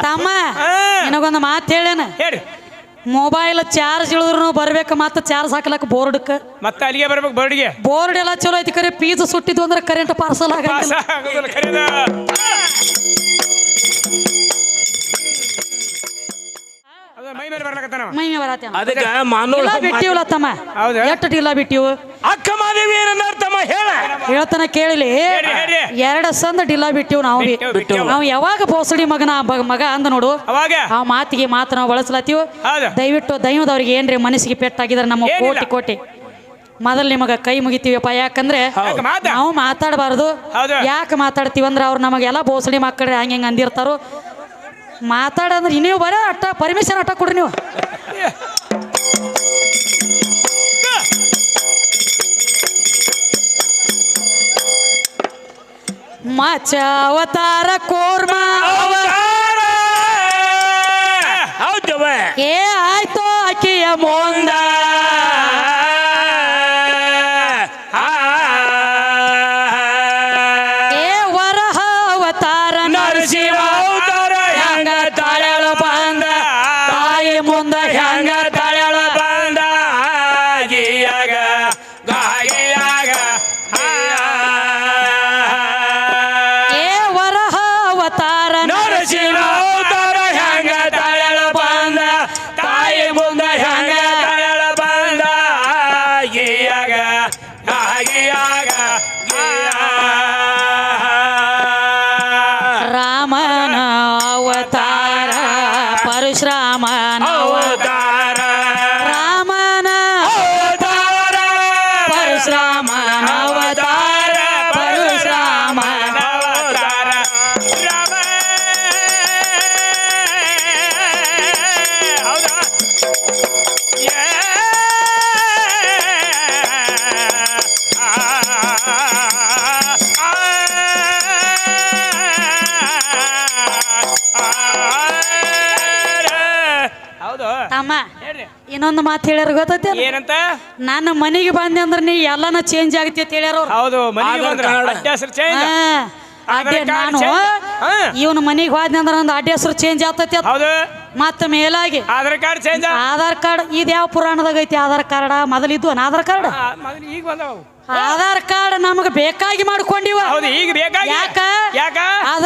ತಮ್ಮ ನಿನಗೊಂದು ಮಾತು ಹೇಳೇನ ಹೇಳಿ ಮೊಬೈಲ್ ಚಾರ್ಜ್ ಇಳಿದ್ರು ಬರ್ಬೇಕು ಮತ್ತೆ ಚಾರ್ಜ್ ಹಾಕ್ಲಕ್ಕ ಬೋರ್ಡ್ಕ್ಕೆ ಮತ್ತೆ ಅಲ್ಲಿಗೆ ಬರ್ಬೇಕು ಬೋರ್ಡ್ಗೆ ಬೋರ್ಡ್ ಎಲ್ಲ ಚಲೋ ಐತಿ ಕರೆ ಪೀಸ್ ಸುಟ್ಟಿದ್ವು ಅಂದ್ರೆ ಕರೆಂಟ್ ಪಾರ್ಸಲ್ ಆಗಲ್ಲ ಮೈ ಮೇಲೆ ಬರ್ಲಕತ್ತಾನ ಮೈ ಮೇ ಬರತ್ತೆ ಅದಕ್ಕೆ ಮಾನವ ಬಿಟ್ಟಿವಲ್ಲ ತಮ್ಮ ಎಷ್ಟು ಡಿಲ್ಲ ಬಿಟ್ಟಿವು ಅಕ್ಕ ಮಾದೇವಿ ಏನಂದಾರ ತಮ್ಮ ಹೇಳ ಹೇಳ್ತಾನ ಕೇಳಿಲಿ 2 ಸಂದ ಡಿಲ್ಲ ಬಿಟ್ಟಿವ್ ನಾವು ನಾವು ಯಾವಾಗ ಬೋಸಡಿ ಮಗ ಅಂದ ನೋಡು ಅವಾಗ ಆ ಮಾತಿಗೆ ಮಾತು ನಾವು ಬಳಸ್ಲತ್ತೀವಿ ದಯವಿಟ್ಟು ದೈವದವ್ರಿಗೆ ಏನ್ರಿ ಮನಸ್ಸಿಗೆ ಪೆಟ್ಟಾಗಿದ್ರೆ ನಮ್ಮ ಕೋಟಿ ಕೋಟಿ ಮೊದಲು ನಿಮಗ ಕೈ ಮುಗಿತೀವಪ್ಪ ಯಾಕಂದ್ರೆ ನಾವು ಮಾತಾಡಬಾರ್ದು ಯಾಕೆ ಮಾತಾಡ್ತೀವಿ ಅಂದ್ರೆ ಅವ್ರು ನಮಗೆಲ್ಲ ಬೋಸಡಿ ಮಕ್ಕಳು ಹಂಗೆ ಅಂದಿರ್ತಾರೋ ಮಾತಾಡಂದ್ರೆ ನೀವು ಬರ ಅಟ್ಟ ಪರ್ಮಿಷನ್ ಅಟ್ಟ ಕೊಡ್ರಿ ನೀವು ಮಚ ಅವತಾರ ಕೋರ್ಮ ಹೌದವ ಏ ಆಯ್ತು ಆಕೆಯ ಮುಂದ ಏ ವರಹ ಅವತಾರ ನರಸಿಂಹ ಅವತಾರ ಹೆಂಗ ತಾಳ್ಯಾಳ ಬಂದ ತಾಯಿ ಮುಂದ ಹೆಂಗ ತಾಳ್ಯಾಳ ಬಂದ ಗಿಯಾಗ ಗಾಗಿಯಾಗ ಏ ವರಹ ಅವತಾರ ನರಸಿಂಹ ಅವತಾರ ಹೆಂಗ ತಾಳ್ಯಾಳ ಬಂದ ತಾಯಿ ಮುಂದ ಹೆಂಗ ತಾಳ್ಯಾಳ ಬಂದ ಗಿಯಾಗ ಗಾಗಿಯಾಗ ರಾಮನ ಅವತಾರ ಪರಶುರಾಮನ ಅವತಾರ ರಾಮನ ಅವತಾರ ಪರಶುರಾಮನ ಅವತಾರ ಪರಶುರಾಮನ ಅವತಾರ ರಾಮ ಹೌದಾ ಹೌದು ತಮ್ಮ ಹೇಳ್ರಿ ಇನ್ನೊಂದು ಮಾತು ಹೇಳ್ಯಾರ ಗೊತ್ತೈತಿ ಏನಂತ ನನ್ನ ಮನೆಗೆ ಬಂದೆ ಅಂದ್ರೆ ನೀ ಎಲ್ಲಾನ ಚೇಂಜ್ ಆಗತಿ ಅಂತ ಹೇಳ್ಯಾರ ಅವ್ರು ಹೌದು ಮನೆಗೆ ಬಂದ್ರ ಅಡ್ಡ ಹೆಸರು ಚೇಂಜ್ ನಾನು ಇವನ ಮನೆಗೆ ಹೋದ್ನಿ ಅಂದ್ರೆ ಒಂದು ಅಡ್ಡ ಹೆಸರು ಚೇಂಜ್ ಆಗ್ತೈತಿ ಹೌದು ಮತ್ತ ಮೇಲಾಗಿ Aadhaar card change Aadhaar card ಇದು ಯಾವ ಪುರಾಣದಾಗ ಐತಿ ಆಧಾರ್ ಕಾರ್ಡ್ ಮೊದಲಿದ್ದು ಆಧಾರ್ ಕಾರ್ಡ್ ಮೊದಲು ಈಗ ಬಂದವು ಆಧಾರ್ ಕಾರ್ಡ್ ನಮಗ ಬೇಕಾಗಿ ಮಾಡ್ಕೊಂಡಿವ ಹೌದು ಈಗ ಬೇಕಾಗಿ ಯಾಕ ಯಾಕ ಅದ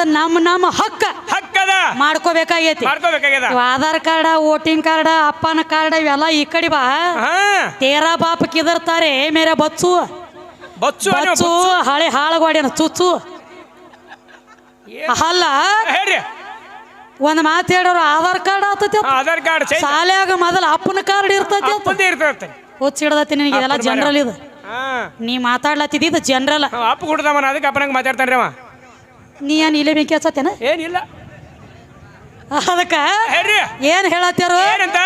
ನಮ್ಮ ಹಕ್ಕ ಹಕ್ಕದ ಮಾಡ್ಕೋಬೇಕಾಗೈತಿ ಮಾಡ್ಕೋಬೇಕಾಗ್ಯದ ಇವ್ ಆಧಾರ್ ಕಾರ್ಡ್ ವೋಟಿಂಗ್ ಕಾರ್ಡ್ ಅಪ್ಪನ ಕಾರ್ಡ್ ಇವೆಲ್ಲ ಈ ಕಡೆ ಬಾ ತೇರಾ ಬಾಪ ಕಿದರ್ತಾರೆ ಮೇರೆ ಬಚ್ಚು ಬಚ್ಚು ಬಚ್ಚು ಹಳೆ ಹಾಳಗೋಡ್ಯಾನ ಚುಚ್ಚು ಅಲ್ಲ ಹೇಳ್ರಿ ಒಂದ್ ಮಾತು ಹೇಳೋರು ಆಧಾರ್ ಕಾರ್ಡ್ ಆತತಿ ಆಧಾರ್ ಕಾರ್ಡ್ ಶಾಲ್ಯಾಗ ಮೊದಲ ಅಪ್ಪನ ಕಾರ್ಡ್ ಇರ್ತೈತಿ ಇರ್ತೈತೆ ಹುಚ್ಚಿಡ್ದತಿ ನಿನಗೆ ಇದೆಲ್ಲ ಜನರಲ್ ಇದು ನೀ ಮಾತಾಡ್ಲತ್ತಿದ್ದು ಇದು ಜನರಲ್ ಅಪ್ಪ ಕೊಡ್ದವನ ಅದಕ್ಕೆ ಅಪ್ಪನಂಗೆ ಮಾತಾಡ್ತಾನ್ರಿ ಅವ ನೀ ಏನ್ ಇಲ್ಲೇ ಬೆಂಕಿ ಹಚ್ಚತ್ತೇನ ಏನಿಲ್ಲ ಅದಕ್ಕ ಹೇಳ್ರಿ ಏನ್ ಹೇಳತ್ತಾರು ಏನಂತ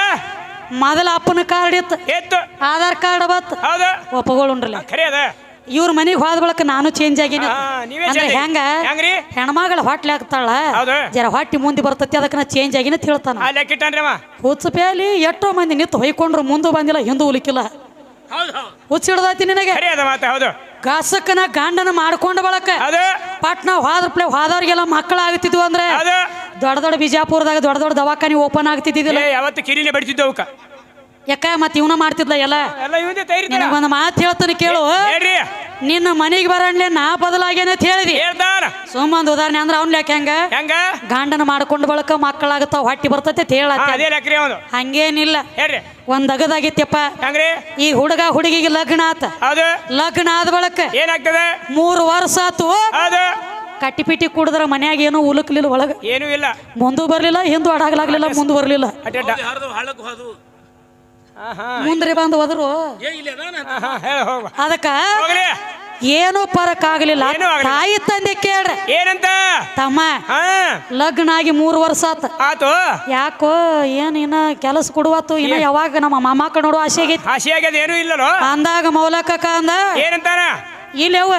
ಮೊದಲ ಅಪ್ಪನ ಕಾರ್ಡ್ ಇತ್ತು ಎತ್ತು ಆಧಾರ್ ಕಾರ್ಡ್ ಬತ್ ಹೌದು ಒಪ್ಪಗೊಳ್ಳುಂಡ್ರಲ್ಲ ಖರೆ ಅದ ಇವ್ರ ಮನೆಗೆ ಹೋದ ಬಳಕ ನಾನು ಚೇಂಜ್ ಆಗೀನಿ ನೀವೇ ಅಂದ್ರೆ change ಹೆಂಗ ಹೆಂಗ್ರಿ ಹೆಣ್ಮಗಳ ಹೊಟ್ಲೆ ಆಗ್ತಾಳ ಹೌದು ಜರ ಹೊಟ್ಟಿ ಮುಂದೆ ಬರ್ತತಿ ಅದಕ್ಕೆ ನಾ ಚೇಂಜ್ ಆಗಿನ ಅಂತ ಹೇಳ್ತಾನ ಅಲ್ಲಿ ಕಿಟ್ಟಾನ್ರಿ ಅವ ಹುಚ್ಚಪೇಲಿ ಎಷ್ಟೋ ಮಂದಿ ನಿಂತು ಹೊಯ್ಕೊಂಡ್ರು ಮುಂದೆ ಬಂದಿಲ್ಲ ಹಿಂದೂ ಉಲಿಕಿಲ್ಲ ಹುಚ್ಚಿಡ್ದೈತಿ ನಿನಗೆ ಖರೆ ಅದ ಮಾತ ಹೌದು ಗಾಸಕ್ಕನ ಗಾಂಡನ ಮಾಡ್ಕೊಂಡ ಬಳಕ ಅದು ಪಟ್ನ ಹೋದವ್ರಿಗೆಲ್ಲ ಮಕ್ಕಳು ಆಗ್ತಿದ್ವು ಅಂದ್ರೆ ಅದು ದೊಡ್ಡ ದೊಡ್ಡ ಬಿಜಾಪುರದಾಗ ದೊಡ್ಡ ದೊಡ್ಡ ದವಾಖಾನಿ ಓಪನ್ ಆಗ್ತಿದ್ದಿಲ್ಲ ಯಾವತ್ತು ಕಿರಿನೇ ಬಡಿತಿದ್ವು ಅವಕ್ಕ ಯಾಕ ಮತ್ ಇವನ ಮಾಡ್ತಿದ್ಲ ಎಲ್ಲ ಎಲ್ಲ ಇವಂದೇ ತೈರಿ ನಿನಗೊಂದು ಮಾತು ಹೇಳ್ತಾನೆ ಕೇಳು ಹೇಳ್ರಿ ನಿನ್ನ ಮನೆಗೆ ಬರಣ್ಲೆ ನಾ ಬದಲಾಗೇನೆ ಅಂತ ಹೇಳಿದಿ ಹೇಳ್ತಾನ ಸುಮ್ಮಂದ್ ಉದಾಹರಣೆ ಅಂದ್ರೆ ಅವ್ನ ಯಾಕೆ ಹೆಂಗ ಹೆಂಗ ಗಾಂಡನ ಮಾಡ್ಕೊಂಡ್ ಬಳಕ ಮಕ್ಕಳಾಗತ್ತಾವ ಹೊಟ್ಟಿ ಬರ್ತೈತೆ ಅಂತ ಹೇಳತ್ತ ಅದೇ ಲೆಕ್ರಿ ಅವನು ಹಂಗೇನಿಲ್ಲ ಹೇಳ್ರಿ ಒಂದ್ ಅಗದಾಗಿತ್ತಪ್ಪ ಹೆಂಗ್ರಿ ಈ ಹುಡುಗ ಹುಡುಗಿಗೆ ಲಗ್ನ ಆತ ಹೌದು ಲಗ್ನ ಆದ ಬಳಕ ಏನಾಗ್ತದೆ 3 ವರ್ಷ ಆತು ಹೌದು ಕಟ್ಟಿಪಿಟಿ ಕುಡಿದ್ರ ಮನ್ಯಾಗ ಏನೋ ಉಲಕ್ಲಿಲ್ಲ ಒಳಗ ಏನೂ ಇಲ್ಲ ಮುಂದೂ ಬರ್ಲಿಲ್ಲ ಹಿಂದೂ ಅಡಾಗ್ಲಾಗ್ಲಿಲ್ಲ ಮುಂದೆ ಬರ್ಲಿಲ್ಲ ಮುಂದ್ರಿ ಬಂದು ಹೋದ್ರು ಹೇಳ ಹೋಗ ಅದಕ್ಕ ಹೋಗ್ಲಿ ಏನೂ ಪರಕ್ ಆಗ್ಲಿಲ್ಲ ಏನೂ ಆಗ್ಲಿಲ್ಲ. ತಾಯಿ ತಂದೆ ಕೇಳ್ರಿ ಏನಂತ ತಮ್ಮ ಲಗ್ನ ಆಗಿ 3 ವರ್ಷ ಆತು ಯಾಕೋ ಏನ್ ಇನ್ನ ಕೆಲಸ ಕೊಡುವತ್ತು ಇನ್ನ ಯಾವಾಗ ನಮ್ಮ ಮೊಮ್ಮಕ್ಕ ನೋಡುವ ಆಸೆ ಆಗೈತಿ ಹಸಿ ಆಗ್ಯದ ಏನೂ ಇಲ್ಲೋ ಅಂದಾಗ ಮೌಲಕ್ಕ ಅಂದ ಏನಂತಾನ ಇಲ್ಲಿ ಅವ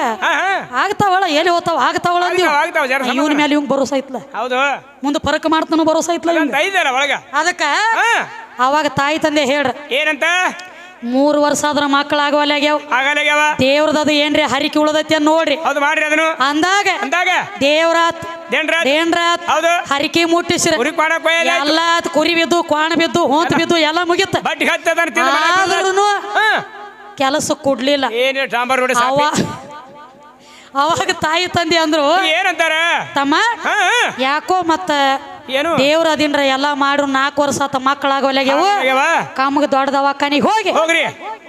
ಆಗ್ತಾವಳ ಎಲ್ಲಿ ಹೋಗ್ತಾವ ಆಗ್ತಾವಳ ಆಗ್ತಾವ ಜರ ಇವನ ಮೇಲೆ ಇವಂಗ್ ಭರೋಸಾ ಐತ್ಲ ಹೌದು ಮುಂದೆ ಪರಕ್ ಮಾಡ್ತಾನು ಭರೋಸಾ ಐತ್ಲ ಇವಂಗ. ಐದಲ್ಲ ಒಳಗ ಅದಕ್ಕ ಅವಾಗ ತಾಯಿ ತಂದೆ ಹೇಳ್ರಿ ಏನಂತ 3 ವರ್ಷ ಆದ್ರ ಮಕ್ಕಳಾಗವಲ್ಲ ಆಗ್ಯಾವ ಆಗಲ್ಯಾಗ್ಯಾವ ದೇವ್ರದದು ಏನ್ರಿ ಹರಿಕೆ ಉಳದೈತಿ ಅಂತ ನೋಡ್ರಿ ಹೌದು ಮಾಡ್ರಿ ಅದನ್ನು ಅಂದಾಗ ದೇವ್ರಾತ್ ದೇನ್ರಾತ್ ಹೌದು ಹರಿಕೆ ಮುಟ್ಟಿಸ್ರಿ ಕುರಿ ಕ್ವಾಣ ಕೊಯ್ಯಲ್ಲ ಎಲ್ಲ ಕುರಿ ಬಿದ್ದು ಕ್ವಾಣ ಬಿದ್ದು ಹೋಂತ ಬಿದ್ದು ಎಲ್ಲ ಮುಗಿತ ಬಡ್ಡಿ ಹತ್ತದ ಆದ್ರೂ ಕೆಲಸ ಕೊಡ್ಲಿಲ್ಲ ಏನೇ ಸಾಂಬಾರ್ ನೋಡಿ ಅವಾಗ ತಾಯಿ ತಂದೆ ಅಂದ್ರು ಏನಂತಾರ ತಮ್ಮ ಹಾ ಯಾಕೋ ಮತ್ತ ಏನು ದೇವ್ರ ಅದಿನ್ರ ಎಲ್ಲಾ ಮಾಡು 4 ವರ್ಷ ಆತ ಮಕ್ಕಳಾಗವಲ್ಯಾಗ್ಯಾವ ಕಾಮಗ ದೊಡ್ಡ ದವಾಖಾನಿಗೆ ಹೋಗ್ರಿ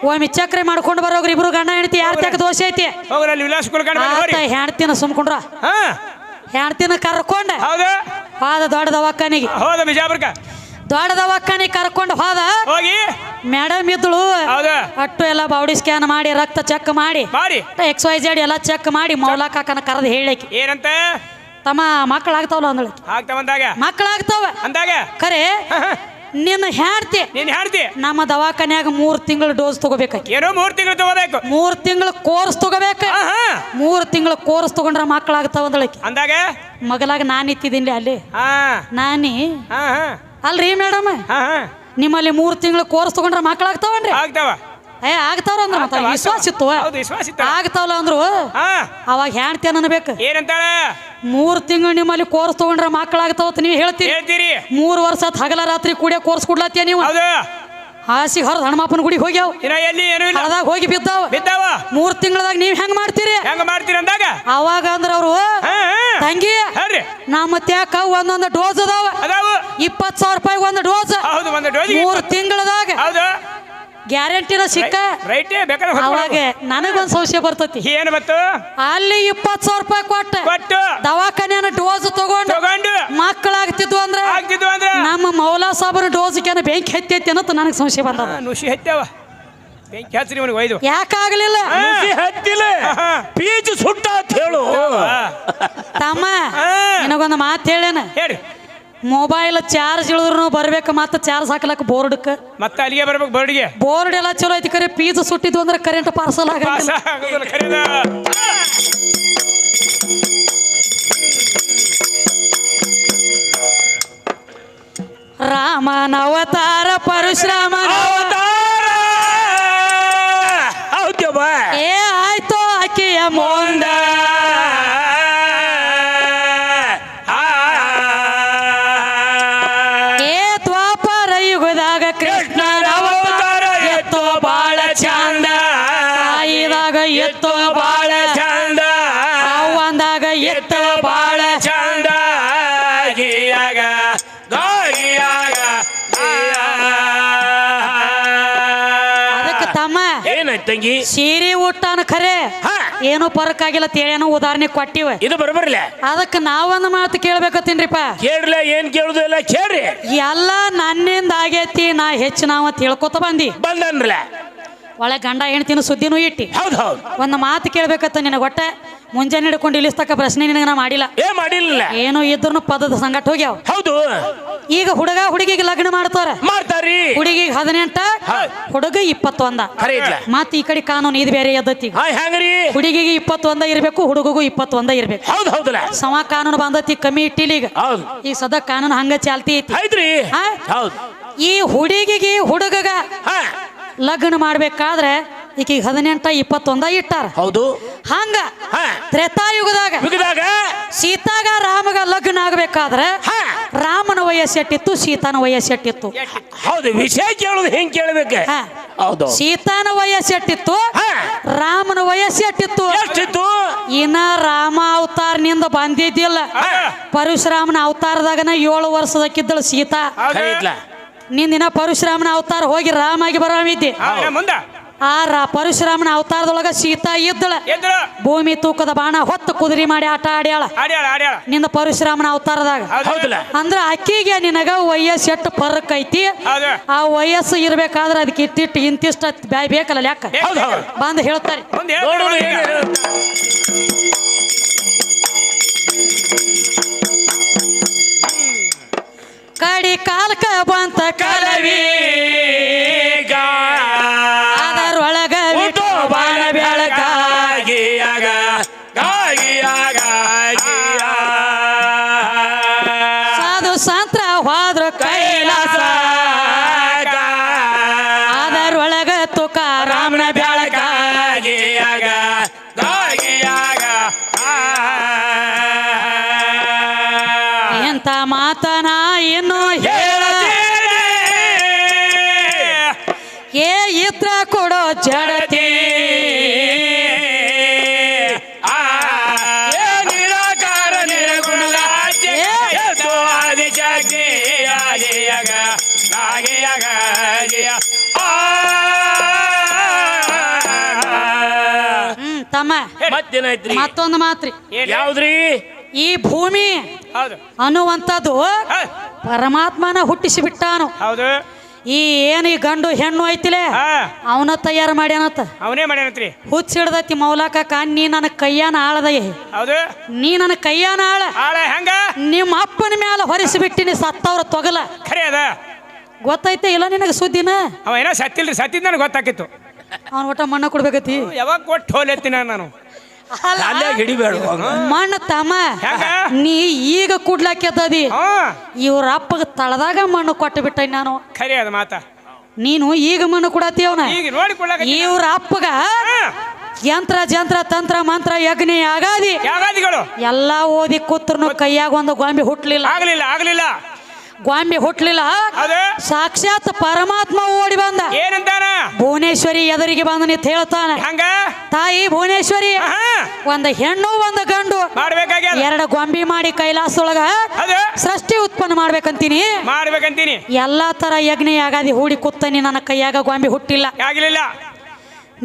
ಒಮ್ಮೆ ಚಕ್ರೆ ಮಾಡ್ಕೊಂಡು ಬರೋಗ್ರಿ ಇಬ್ರು ಗಂಡ ಹೆಂಡತಿ ಯಾರ ತಕ್ಕ ದೋಷ ಐತಿ ಹೋಗ್ರಿ ಅಲ್ಲಿ ವಿಲಾಸ್ ಕುಲ್ಕರ್ಣಿ ಆತ ಹೆಣ್ತಿನ ಸುಮ್ಕೊಂಡ್ರ ಹಾ ಹೆಣ್ತಿನ ಕರ್ಕೊಂಡ ಹೌದು ಹೋದ ದೊಡ್ಡ ದವಾಖಾನಿಗೆ ಹೋದ ಬಿಜಾಪುರಕ್ಕ ದೊಡ್ಡ ದವಾಖಾನಿಗೆ ಕರ್ಕೊಂಡು ಹೋದ ಹೋಗಿ ಮೇಡಮ್ ಇದ್ಳು ಹೌದು ಅಟ್ಟು ಎಲ್ಲ ಬಾಡಿ ಸ್ಕ್ಯಾನ್ ಮಾಡಿ ರಕ್ತ ಚೆಕ್ ಮಾಡಿ XYZ ಎಲ್ಲ ಚೆಕ್ ಮಾಡಿ ಮೌಲಾ ಕಾಕನ ಕರೆದು ಹೇಳಕ್ಕೆ ಏನಂತ ತಮ್ಮ ಮಕ್ಕಳಾಗ್ತಾವಲ್ಲ ಅಂದಳು ಆಗ್ತಾವಂದಾಗ ಮಕ್ಕಳಾಗ್ತಾವ ಅಂದಾಗ ಖರೆ ನಿನ್ನ ಹೆಂಡ್ತಿ ನೀನ್ ಹೇಳ್ತಿ ನಮ್ಮ ದವಾಖಾನ್ಯಾಗ 3 ತಿಂಗಳು ಡೋಸ್ ತಗೋಬೇಕಾಕಿ ಏನೋ 3 ತಿಂಗಳು ತಗೋಬೇಕು 3 ತಿಂಗಳು ಕೋರ್ಸ್ ತಗೋಬೇಕು 3 ತಿಂಗಳು ಕೋರ್ಸ್ ತಗೊಂಡ್ರ ಮಕ್ಕಳಾಗ್ತಾವ ಅಂದಳಕಿ ಅಂದಾಗ ಮಗಲಾಗ ನಾನು ಇತ್ತಿದ್ದೀನಿ ಅಲ್ಲಿ ನಾನಿ ಅಲ್ರಿ ಮೇಡಮ್ ನಿಮ್ಮಲ್ಲಿ 3 ತಿಂಗಳು ಕೋರ್ಸ್ ತಗೊಂಡ್ರ ಮಕ್ಕಳಾಗ್ತಾವನ್ರಿ ಆಗ್ತಾವ ಆಗ್ತಾವ್ರ ಅಂದ್ರ ಮತ್ತ ವಿಶ್ವಾಸ ಇತ್ತು ಆಗ್ತಾವಲ್ಲ ಅಂದ್ರು ಅವಾಗ ಹೆಣ್ತೇನ ಅನ್ಬೇಕು ಏನಂತಾಳ 3 ತಿಂಗಳು ನಿಮ್ಮಲ್ಲಿ ಕೋರ್ಸ್ ತಗೊಂಡ್ರ ಮಕ್ಕಳಾಗ್ತಾವತ್ ನೀವು ಹೇಳ್ತೀರಿ 3 ವರ್ಷ ಹಗಲ ರಾತ್ರಿ ಕೂಡಿಯ ಕೋರ್ಸ್ ಕೊಡ್ಲತ್ತೀಯ ನೀವು ಹಾಸಿಗೆ ಹೊರದ್ ಹನುಮಪ್ಪನ ಗುಡಿಗೆ ಹೋಗ್ಯಾವ ಅದಾಗ ಹೋಗಿ ಬಿದ್ದಾವ 3 ತಿಂಗಳದಾಗ ನೀವ್ ಹೆಂಗ್ ಮಾಡ್ತೀರಿ ಅಂದಾಗ ಅವಾಗ ಅಂದ್ರ ಅವ್ರು ತಂಗಿ ನಮ್ಮ ತ್ಯಾಕ ಒಂದೊಂದು ಡೋಸ್ ಅದಾವ 20,000 ರೂಪಾಯಿ ಒಂದು ಡೋಸ್ 3 ತಿಂಗಳದಾಗ ಗ್ಯಾರಂಟಿನ ಸಿಕ್ಕ ಅವಾಗ ನನಗೊಂದು ಸಂಶಯ ಬರ್ತತಿ ಏನು ಬತ್ತು ಅಲ್ಲಿ 20,000 ರೂಪಾಯಿ ಕೊಟ್ಟು ದವಾಖಾನೆ ಡೋಸ್ ತಗೊಂಡು ಮಕ್ಕಳಾಗ್ತಿದ್ವು ಅಂದ್ರೆ ನಮ್ಮ ಮೌಲಾ ಸಾಬರ ಡೋಸ್ಗೆ ಬೆಂಕಿ ಹತ್ತೈತಿ ಅನ್ನೋದು ನನಗೆ ಸಂಶಯ ಬಂದ ನುಸಿ ಹತ್ತವ ಬೆಂಕಿ ಹಚ್ಚಿ ನಿಮಗೆ ಒಯ್ದು ಯಾಕಾಗಲಿಲ್ಲ ಹತ್ತಿಲ್ಲ ಪೀಚ್ ಸುಟ್ಟ ಅಂತ ಹೇಳು ತಮ್ಮ ನಿನಗೊಂದು ಮಾತು ಹೇಳೇನ ಹೇಳಿ ಮೊಬೈಲ್ ಚಾರ್ಜ್ ಇಳಿದ್ರು ಬರ್ಬೇಕು ಮತ್ತೆ ಚಾರ್ಜ್ ಹಾಕ್ಲಕ್ಕ ಬೋರ್ಡ್ಕ್ಕೆ ಮತ್ತೆ ಅಲ್ಲಿಗೆ ಬರ್ಬೇಕು ಬೋರ್ಡ್ಗೆ ಬೋರ್ಡ್ ಎಲ್ಲ ಚಲೋ ಐತಿ ಕರೆ ಪೀಸ್ ಸುಟ್ಟಿದ್ವು ಅಂದ್ರೆ ಕರೆಂಟ್ ಪಾರ್ಸಲ್ ಆಗಲ್ಲ ರಾಮನ ಅವತಾರ ಪರಶುರಾಮ ಏ ಆಯ್ತು ಆಕೆಯ ಮುಂದ ಎತ್ತೋ ಬಾಳ ಚಂದ ಅವಂದಾಗ ಎತ್ತ ಬಾಳ ಚಂದ ಅದಕ್ಕೆ ತಮ್ಮ ಏನಾಯ್ತು ತಂಗಿ ಸೀರೆ ಊಟನ ಖರೆ ಏನು ಪರಕ್ ಆಗಿಲ್ಲ ತೇಳೇನೋ ಉದಾಹರಣೆ ಕೊಟ್ಟಿವ ಇದು ಬರಬರ್ಲ ಅದಕ್ಕೆ ನಾವೊಂದು ಮಾತು ಕೇಳ್ಬೇಕತ್ತೀನ್ರಿಪ್ಪ ಕೇಳಲ್ಲ ಏನ್ ಕೇಳುದು ಎಲ್ಲ ಕೇಳ್ರಿ ಎಲ್ಲ ನನ್ನಿಂದ ಆಗೈತಿ ನಾ ಹೆಚ್ಚು ನಾವ ತಿಳ್ಕೊತ ಬಂದನ್ರಲ್ಲ ಒಳ್ಳೆ ಗಂಡ ಹೆಣ್ತಿನ ಸುದ್ದಿನೂ ಇಟ್ಟಿ ಹೌದು ಒಂದು ಮಾತು ಕೇಳ್ಬೇಕತ್ತ ನಿನಗೆ ಒಟ್ಟೆ ಮುಂಜಾನೆ ಹಿಡ್ಕೊಂಡು ಇಲ್ಲಿಸ್ತಕ್ಕ ಪ್ರಶ್ನೆ ನಿನಗೆ ನಾ ಮಾಡಿಲ್ಲ ಏನೋ ಇದ್ರು ಪದದ ಸಂಗಟ ಹೋಗ್ಯಾವ ಹೌದು ಈಗ ಹುಡುಗ ಹುಡುಗಿಗೆ ಲಗ್ನ ಮಾಡ್ತಾರಿ ಹುಡುಗಿಗೆ 18 ಹುಡುಗ 21 ಮತ್ ಈ ಕಡೆ ಕಾನೂನು ಇದು ಬೇರೆ ಎದ್ದತಿ ಹುಡುಗಿಗೆ 21 ಇರ್ಬೇಕು ಹುಡುಗಗೂ 21 ಇರ್ಬೇಕು ಸಮ ಕಾನೂನು ಬಂದತಿ ಕಮಿಟಿಲಿ ಈಗ ಸದ ಕಾನೂನು ಹಂಗ ಚಾಲ್ತಿ ಐತಿ ಈ ಹುಡುಗಿಗೆ ಹುಡುಗಗ ಲಗ್ನ ಮಾಡ್ಬೇಕಾದ್ರೆ ಈಕೀಗ 18 21 ಇಟ್ಟಾರ ಹೌದು ಹಂಗ ತ್ರೇತಾಯುಗದಾಗ ಸೀತಾಗ ರಾಮಗ ಲಗ್ನ ಆಗ್ಬೇಕಾದ್ರೆ ರಾಮನ ವಯಸ್ಸು ಎಷ್ಟಿತ್ತು ಸೀತಾನ ವಯಸ್ಸು ಎಷ್ಟಿತ್ತು ಹೌದು ವಿಷಯ ಕೇಳೋದು ಹೆಂಗ್ ಕೇಳಬೇಕು ಹೌದು ಸೀತಾನ ವಯಸ್ಸು ಎಷ್ಟಿತ್ತು ರಾಮನ ವಯಸ್ಸು ಎಷ್ಟಿತ್ತು ಇನ್ನ ರಾಮ ಅವತಾರನಿಂದ ಬಂದಿದ್ದಿಲ್ಲ ಪರಶುರಾಮನ ಅವತಾರದಾಗನ 7 ವರ್ಷದಕ್ಕಿದ್ದಳು ಸೀತಾ ನಿಂದಿನ ಪರಶುರಾಮನ ಅವತಾರ ಹೋಗಿ ರಾಮಾಗಿ ಬರಾಮಿದ್ದಿ ಆ ಪರಶುರಾಮನ ಅವತಾರದೊಳಗ ಸೀತಾ ಇದ್ದಳ ಭೂಮಿ ತೂಕದ ಬಾಣ ಹೊತ್ತು ಕುದುರೆ ಮಾಡಿ ಆಟ ಆಡ್ಯಾಳ ನಿಂದ ಪರಶುರಾಮನ ಅವತಾರದಾಗ ಅಂದ್ರ ಅಕ್ಕಿಗೆ ನಿನಗ ವಯಸ್ಸು ಎಷ್ಟು ಫರಕ್ ಐತಿ ಆ ವಯಸ್ಸು ಇರ್ಬೇಕಾದ್ರೆ ಅದಕ್ಕೆ ಇಟ್ಟಿಟ್ಟು ಇಂತಿಷ್ಟ ಬೇಕಲ್ಲ ಲೆಕ್ಕ ಬಂದ್ ಹೇಳ್ತಾರೆ ಕಡಿ ಕಾಲಕ ಬಂತ ಕಲವಿ ಅದರೊಳಗ ಬಿಟ್ಟು ಬಾಣ ಬೆಳಕಾಗಿಯಾಗ ಸಾಧು ಸಂತ್ರ ಹೋದ್ರು ಕೈಲಾಸ ಅದರೊಳಗ ತುಕ ನಾ ಏನು ಏ ಇದ್ರ ಕೊಡೋ ಜಡತಿ ನಿರಾಕಾರ ನಿರ್ಗುಣದ ಆದಿಶಕ್ತಿ ಆದಿಯಗ ನಾಗಿಯಗ ತಮ್ಮ ಮತ್ತೇನಾಯ್ತ್ರಿ ಮತ್ತೊಂದು ಮಾತ್ರಿ ಯಾವ್ದ್ರಿ ಈ ಭೂಮಿ ಹೌದು ಅನ್ನುವಂಥದ್ದು ಪರಮಾತ್ಮನ ಹುಟ್ಟಿಸಿ ಬಿಟ್ಟಾನು ಹೌದು ಈ ಏನು ಈ ಗಂಡು ಹೆಣ್ಣು ಐತಿಲೆ ಅವನ ತಯಾರು ಮಾಡ್ಯಾನತ್ತ ಅವನೇ ಮಾಡ್ಯಾನತ್ರಿ ಹುಚ್ಚ ಹಿಡ್ದೈತಿ ಮೌಲಾಕ ನೀ ನನ್ನ ಕೈಯಾನ ಆಳದ ಹೌದು ನೀ ನನ್ನ ಕೈಯಾನ ಆಳ ಆಳ ಹೆಂಗ ನಿಮ್ಮ ಅಪ್ಪನ ಮ್ಯಾಲ ಹೊರಿಸಿಬಿಟ್ಟಿನಿ ಸತ್ತವ್ರ ತೊಗಲ ಖರೆ ಅದ ಗೊತ್ತೈತೆ ಇಲ್ಲ ನಿನಗೆ ಸುದ್ದಿನ ಅವ ಏನೋ ಸತ್ತಿಲ್ರಿ ಸತ್ತಿದ್ ನನಗೆ ಗೊತ್ತಾಕಿತ್ತು ಅವನ ಒಟ್ಟ ಮಣ್ಣ ಕೊಡ್ಬೇಕತಿ ಯಾವಾಗ ಕೊಟ್ಟು ಹೋಲೆತ್ತೀನಿ ನಾನು ಅಲ್ಲೇ ಹಿಡಿಬೇಡ ಮಣ್ಣ ತಮ್ಮ ನೀ ಈಗ ಕುಡ್ಲಾಕ್ಯದದಿ ಇವ್ರ ಅಪ್ಪಗ ತಳದಾಗ ಮಣ್ಣು ಕೊಟ್ಟು ಬಿಟ್ಟ ನಾನು ಖರೆ ಅದ ಮಾತಾ ನೀನು ಈಗ ಮಣ್ಣು ಕೊಡತಿ ಅವನ ಈಗ ನೋಡಿ ಇವ್ರ ಅಪ್ಪಗ ಯಂತ್ರ ಜಂತ್ರ ತಂತ್ರ ಮಂತ್ರ ಯಜ್ಞ ಆಗಾದಿ ಯಾಗಾದಿಗಳು ಎಲ್ಲಾ ಓದಿ ಕೂತ್ರನು ಕೈಯಾಗ ಒಂದು ಗೊಂಬೆ ಹುಟ್ಲಿಲ್ಲ ಆಗ್ಲಿಲ್ಲ ಗೊಂಬೆ ಹುಟ್ಲಿಲ್ಲ ಸಾಕ್ಷಾತ್ ಪರಮಾತ್ಮ ಓಡಿ ಬಂದ ಏನಂತಾನ ಭುವನೇಶ್ವರಿ ಎದುರಿಗೆ ಬಂದ ನಿಂತ ಹೇಳ್ತಾನ ಹಂಗ ತಾಯಿ ಭುವನೇಶ್ವರಿ ಒಂದ ಹೆಣ್ಣು ಒಂದ ಗಂಡು ಮಾಡ್ಬೇಕಾಗ್ಯದ ಎರಡು ಗೊಂಬೆ ಮಾಡಿ ಕೈಲಾಸದೊಳಗ ಸೃಷ್ಟಿ ಉತ್ಪನ್ನ ಮಾಡ್ಬೇಕಂತೀನಿ ಎಲ್ಲಾ ತರ ಯಜ್ಞ ಆಗಾದಿ ಹೂಡಿ ಕೂತನಿ ನನ್ನ ಕೈಯಾಗ ಗೊಂಬೆ ಹುಟ್ಟಿಲ್ಲ ಆಗ್ಲಿಲ್ಲ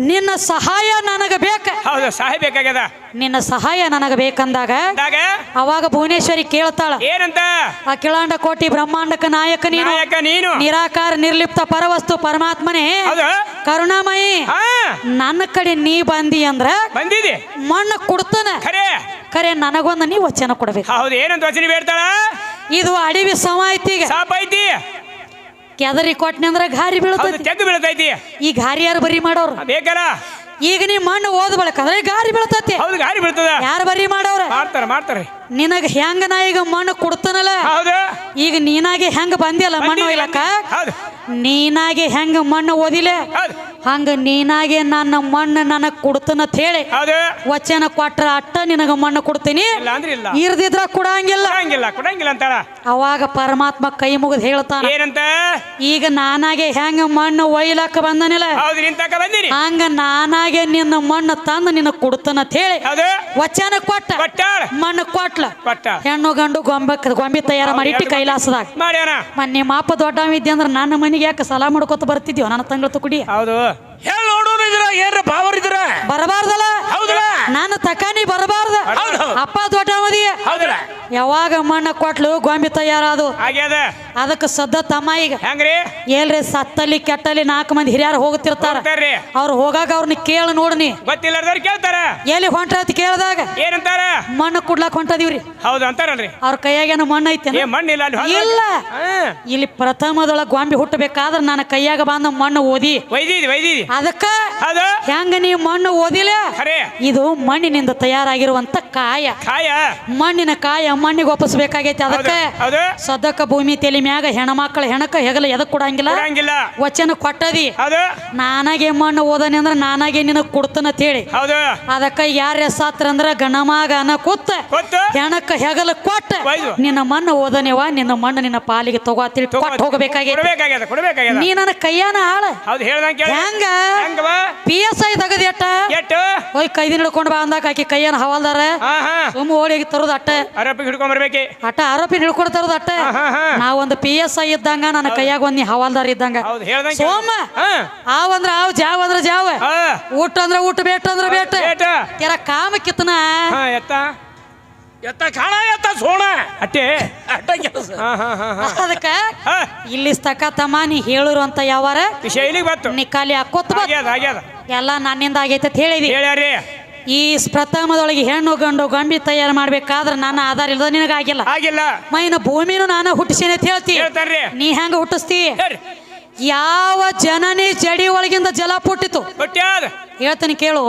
ನಿನ್ನ ಸಹಾಯ ನನಗ ಬೇಕ ಹೌದು ಸಹಾಯ ಬೇಕಾಗ್ಯದ ನಿನ್ನ ಸಹಾಯ ನನಗ ಬೇಕಂದಾಗ ಅವಾಗ ಭುವನೇಶ್ವರಿ ಕೇಳ್ತಾಳ ಏನಂತ ಅಖಿಲಾಂಡ ಕೋಟಿ ಬ್ರಹ್ಮಾಂಡಕ ನಾಯಕ ನೀನು ನಿರಾಕಾರ ನಿರ್ಲಿಪ್ತ ಪರವಸ್ತು ಪರಮಾತ್ಮನೇ ಕರುಣಾಮಯಿ ನನ್ನ ಕಡೆ ನೀ ಬಂದಿ ಅಂದ್ರ ಬಂದಿದಿ ಮಣ್ಣು ಕೊಡ್ತಾನ ಖರೆ ನನಗೊಂದು ನೀ ವಚನ ಕೊಡ್ಬೇಕು ಹೌದು ಏನಂತ ವಚನ ಬೇಡ್ತಾಳ ಇದು ಅಡವಿ ಸಮ ಐತಿ ಈಗ ಸಾಪ ಐತಿ ಕೆದರಿ ಕೊಟ್ಟನೆ ಅಂದ್ರ ಗಾರಿ ಬೀಳ್ತೈತಿ ತೆಗ್ದು ಬೀಳ್ತೈತಿ ಈ ಗಾರಿ ಯಾರು ಬರಿ ಮಾಡೋರು ಬೇಕಲ್ಲ ಈಗ ನೀ ಮಣ್ಣು ಓದ್ಬೇಕಂದ್ರೆ ಗಾರಿ ಬೀಳ್ತೈತಿ ಹೌದು ಗಾರಿ ಬೀಳ್ತದ ಯಾರು ಬರಿ ಮಾಡೋರ ಮಾಡ್ತಾರ ನಿನಗ ಹೆಂಗ ನಾ ಈಗ ಮಣ್ಣು ಕೊಡ್ತಾನಲ್ಲ ಹೌದು ಈಗ ನೀನಾಗೆ ಹೆಂಗ ಬಂದಿಯಲ್ಲ ಮಣ್ಣು ಒಯ್ಲಕ್ಕ ನೀನಾಗೆ ಹೆಂಗ ಮಣ್ಣು ಓದಿಲೆ ಹಂಗ ನೀನಾಗೆ ನನ್ನ ಮಣ್ಣು ನನಗ್ ಕೊಡ್ತಾನಂತ ಹೇಳಿ ವಚನ ಕೊಟ್ರ ಅಟ್ಟ ನಿನಗ ಮಣ್ಣು ಕೊಡ್ತೀನಿ ಇರ್ದಿದ್ರ ಕೊಡಂಗಿಲ್ಲ ಅಂತಾಳ ಅವಾಗ ಪರಮಾತ್ಮ ಕೈ ಮುಗಿದ್ ಹೇಳ್ತಾನ ಏನಂತ ಈಗ ನಾನಾಗೆ ಹೆಂಗ ಮಣ್ಣು ಒಯ್ಲಕ್ಕ ಬಂದನಿಲ್ಲ ಹಂಗ ನಾನಾಗೆ ನಿನ್ನ ಮಣ್ಣು ತಂದು ನಿನಗ್ ಕೊಡ್ತಾನಂತ ಹೇಳಿ ವಚನ ಕೊಟ್ಟ ಮಣ್ಣು ಕೊಟ್ಟ ಹೆಣ್ಣು ಗಂಡು ಗೊಂಬೆ ತಯಾರ ಮಾಡಿ ಇಟ್ಟು ಕೈಲಾಸದಾಗ ನಿಮ್ಮ ಅಪ್ಪ ದೊಡ್ಡವಿದ್ದೆ ಅಂದ್ರೆ ನನ್ನ ಮನೆಗೆ ಯಾಕೆ ಸಲಾ ಮಾಡ್ಕೊತ ಬರ್ತಿದ್ಯೋ ನನ್ನ ತಂಗಳ ಕುಡಿ ಹೌದು ಹೇಳ ನೋಡೋರು ಇದ್ರ ಏನ್ರ ಭಾವರ್ ಇದ್ರ ಬರಬಾರ್ದಲ್ಲ ನಾನು ತಕಾನಿ ಬರಬಾರ್ದ ಅಪ್ಪ ದೊಡ್ಡವದಿ ಯಾವಾಗ ಮಣ್ಣ ಕೊಟ್ಲು ಗೊಂಬೆ ತಯಾರಾದು ಅದಕ್ಕೆ ಸದ್ದ ತಮ್ಮ ಈಗ ಎಲ್ರಿ ಸತ್ತಲ್ಲಿ ಕೆಟ್ಟಲ್ಲಿ 4 ಮಂದಿ ಹಿರಿಯರು ಹೋಗ್ತಿರ್ತಾರ ಅವ್ರು ಹೋಗಾಗ ಅವ್ರನ್ನ ಕೇಳ ನೋಡ್ನಿ ಗೊತ್ತಿಲ್ಲದವ್ರು ಕೇಳ್ತಾರ ಎಲ್ಲಿ ಹೊಂಟ್ರ ಕೇಳಿದಾಗ ಏನಂತಾರ ಮಣ್ಣು ಕುಡ್ಲಾಕ್ ಹೊಂಟದಿವ್ರಿ ಹೌದು ಅಂತಾರಲ್ರಿ ಅವ್ರ ಕೈಯಾಗೇನು ಮಣ್ಣು ಐತೆ ಇಲ್ಲ ಇಲ್ಲಿ ಪ್ರಥಮದೊಳಗ ಗೊಂಬೆ ಹುಟ್ಟಬೇಕಾದ್ರ ನನ್ನ ಕೈಯಾಗ ಬಂದ ಮಣ್ಣು ಓದಿ ಅದಕ್ಕ ಹೆಂಗ ನೀವು ಮಣ್ಣು ಓದಿಲ್ಲ ಇದು ಮಣ್ಣಿನಿಂದ ತಯಾರಾಗಿರುವಂತ ಕಾಯ ಮಣ್ಣಿನ ಕಾಯ ಮಣ್ಣಿಗೆ ಒಪ್ಪಿಸ್ಬೇಕಾಗೈತಿ ಅದಕ್ಕೆ ಸದಕ್ಕ ಭೂಮಿ ತಲೆ ಮ್ಯಾಗ ಹೆಣ್ಮಕ್ಳ ಹೆಣಕ ಹೆಗಲ ಎದಕ್ ಕೊಡಂಗಿಲ್ಲ ವಚನ ಕೊಟ್ಟದಿ ನಾನಾಗೆ ಮಣ್ಣು ಓದನಿ ಅಂದ್ರ ನಾನಾಗೆ ನಿನಗ್ ಕೊಡ್ತನಂತ ಹೇಳಿ ಅದಕ್ಕ ಯಾರ ಸಾತ್ರ ಅಂದ್ರ ಗಣಮಾಗ ಅನ ಕೂತ ಹೆಣಕ ಹೆಗಲ ಕೊಟ್ಟ ನಿನ್ನ ಮಣ್ಣು ಓದನೇವ ನಿನ್ನ ಮಣ್ಣು ನಿನ್ನ ಪಾಲಿಗೆ ತಗೋತಿಳಿ ಕೊಟ್ಟು ಹೋಗಬೇಕಾಗೈತಿ ನೀ ನನ್ನ ಕೈಯಾನ ಆಳ ಹೆಂಗ PSI ತಗದಿ ಹೋಯ್ ಕೈದಿ ಹಿಡ್ಕೊಂಡ್ ಬಾ ಅಂದಾಗ ಆಕಿ ಕೈಯನ್ನ ಹವಾಲ್ದಾರ ಸುಮ್ಮ ಓಡಿ ತರೋದು ಆರೋಪಿ ಹಿಡ್ಕೊಂಡ್ಬರ್ಬೇಕಿ ಆರೋಪಿ ಹಿಡ್ಕೊಂಡು ತರೋದು ನಾವೊಂದು PSI ಇದ್ದಂಗ ನನ್ನ ಕೈಯಾಗ ಒಂದ್ ಹವಾಲ್ದಾರ ಇದ್ದಂಗ ಸೋಮ ಆವ್ ಅಂದ್ರ ಆವ್ ಜಾವ್ ಅಂದ್ರ ಜಾವ್ ಊಟ ಅಂದ್ರ ಊಟ ಬೇಟ ಅಂದ್ರ ಬೇಟ ಕೆರ ಕಾಮ ಕಿತ್ತನ ಎತ್ತ ಕಾಳ ಎತ್ತ ಸೋಣ ಅಟ್ಟೆ ಅದಕ್ಕ ಇಲ್ಲಿ ತಮ್ಮ ನೀ ಹೇಳುರು ಅಂತ ಯಾವಾರ ನೀ ಖಾಲಿ ಹಾಕೋತ ಎಲ್ಲ ನನ್ನಿಂದ ಆಗೈತೆ ಹೇಳಿದಿ ಈ ಪ್ರಥಮದೊಳಗೆ ಹೆಣ್ಣು ಗಂಡು ಗೊಂಬೆ ತಯಾರು ಮಾಡ್ಬೇಕಾದ್ರ ನನ್ನ ಆಧಾರ ಇಲ್ಲದ ನಿನಗಾಗಿಲ್ಲ ಮೈನ ಭೂಮಿನೂ ನಾನು ಹುಟ್ಟಿಸೇನೆ ಅಂತ ಹೇಳ್ತಿ ನೀ ಹೆಂಗ ಹುಟ್ಟಿಸ್ತಿ ಯಾವ ಜನನಿ ಜಡಿ ಒಳಗಿಂದ ಜಲ ಪುಟ್ಟಿತು ಹೇಳ್ತಾನೆ ಕೇಳು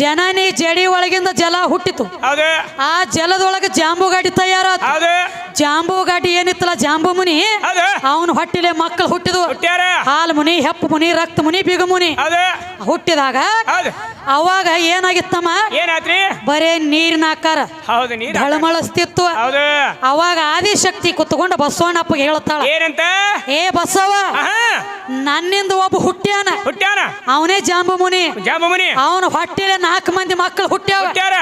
ಜನನಿ ಜಡಿ ಒಳಗಿಂದ ಜಲ ಹುಟ್ಟಿತು. ಹೌದು ಆ ಜಲದೊಳಗೆ ಜಾಂಬು ಗಾಡಿ ತಯಾರಾತು. ಹೌದು ಜಾಂಬು ಗಾಡಿ ಏನಿತ್ತಲ್ಲ ಜಾಂಬು ಮುನಿ ಹೌದು ಅವನು ಹೊಟ್ಟಿಲೆ ಮಕ್ಕಳು ಹುಟ್ಟಿದ್ವು. ಹುಟ್ಟ್ಯಾರ ಹಾಲು ಮುನಿ, ಹೆಪ್ಪು ಮುನಿ, ರಕ್ತ ಮುನಿ, ಬಿಗು ಮುನಿ. ಹೌದು ಹುಟ್ಟಿದಾಗ ಹೌದು ಅವಾಗ ಏನಾಗಿತ್ತಮ್ಮ, ಏನಾತ್ರಿ ಬರೇ ನೀರಿನ ಆಕಾರ ಹೌದು ನೀರ್ ಢಳಮಳಸ್ತಿತ್ತು. ಹೌದು ಅವಾಗ ಆದಿಶಕ್ತಿ ಕುತ್ಕೊಂಡು ಬಸವಣ್ಣಪ್ಪಗೆ ಹೇಳ್ತಾಳ, ಏನಂತ ಏ ಬಸವ, ಆಹಾ, ನನ್ನಿಂದ ಒಬ್ಬ ಹುಟ್ಟ್ಯಾನ, ಹುಟ್ಟ್ಯಾನ ಅವನೇ ಜಾಂಬು ಮುನಿ. ಜಾಂಬುಮುನಿ ಅವನು ಹೊಟ್ಟಿಲೆ 4 ಮಂದಿ ಮಕ್ಕಳು ಹುಟ್ಟ್ಯಾವ. ಹುಟ್ಟ್ಯಾರ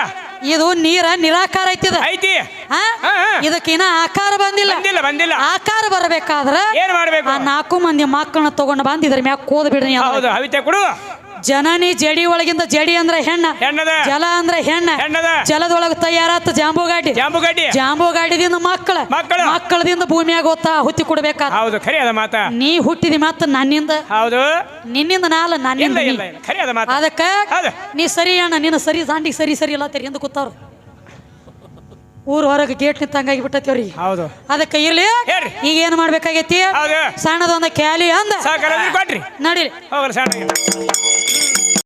ಇದು ನೀರ ನಿರಾಕಾರ ಐತಿದ. ಐತಿ ಹಾ? ಇದಕ್ಕಿನ್ನ ಆಕಾರ ಬಂದಿಲ್ಲ. ಬಂದಿಲ್ಲ ಬಂದಿಲ್ಲ ಆಕಾರ ಬರಬೇಕಾದ್ರ ಏನ್ ಮಾಡ್ಬೇಕು ಆ 4 ಮಂದಿ ಮಕ್ಕಳನ್ನ ತಗೊಂಡು ಬಂದು ಇದ್ರ ಮ್ಯಾಗ ಕೋದ್ ಬಿಡ್ರಿ. ಹೌದು ಹವಿತೆ ಕೊಡು. ಜನನಿ ಜಡಿ ಒಳಗಿಂದ ಜಡಿ ಅಂದ್ರೆ ಹೆಣ್ಣ, ಹೆಣ್ಣದ ಜಲ ಅಂದ್ರೆ ಹೆಣ್ಣ. ಹೆಣ್ಣದ ಜಲದೊಳಗ ತಯಾರಾತ ಜಾಂಬು ಗಾಡಿ. ಜಾಂಬು ಗಡ್ಡಿ ಜಾಂಬು ಗಾಡಿದಿಂದ ಮಕ್ಕಳ, ಮಕ್ಕಳು. ಮಕ್ಕಳದಿಂದ ಭೂಮಿಯಾಗ ಹೊತ್ತ ಹುತ್ತಿ ಕೊಡ್ಬೇಕಾದ. ಹೌದು ಖರಿ ಅದ ಮಾತ. ನೀ ಹುಟ್ಟಿದಿ ಮತ್ತ ನನ್ನಿಂದ, ಹೌದು ನಿನ್ನಿಂದ ನಾಲ, ನನ್ನಿಂದ ಇಲ್ಲ ನೀ. ಇಲ್ಲ ಇಲ್ಲ ಖರಿ ಅದ ಮಾತ. ಅದಕ್ಕ ಹೌದು ನೀ ಸರಿ ಅಣ್ಣ, ನೀನು ಸರಿ ದಾಂಡಿಗೆ ಸರಿ ಸರಿ ಇಲ್ಲ ತೆರಿ ಎಂದು ಕೂತಾವ್ರು. ಊರ್ ಹೊರಗೆ ಗೇಟ್ ನಿಂತಂಗಾಗಿ ಬಿಟ್ಟವ್ರಿಗೆ. ಹೌದು ಅದಕ್ಕೆ ಇರ್ಲಿ, ಹೇಳ್ರಿ. ಈಗ ಏನ್ ಮಾಡ್ಬೇಕಾಗೈತಿ, ಹೌದು ಸಣ್ಣದೊಂದ ಕ್ಯಾಲಿ ಅಂದ ಸಾಕಾರ ಕೊಟ್ರಿ ನಡಿರಿ. ಹೋಗಲ್ಲ ಸಣ್ಣ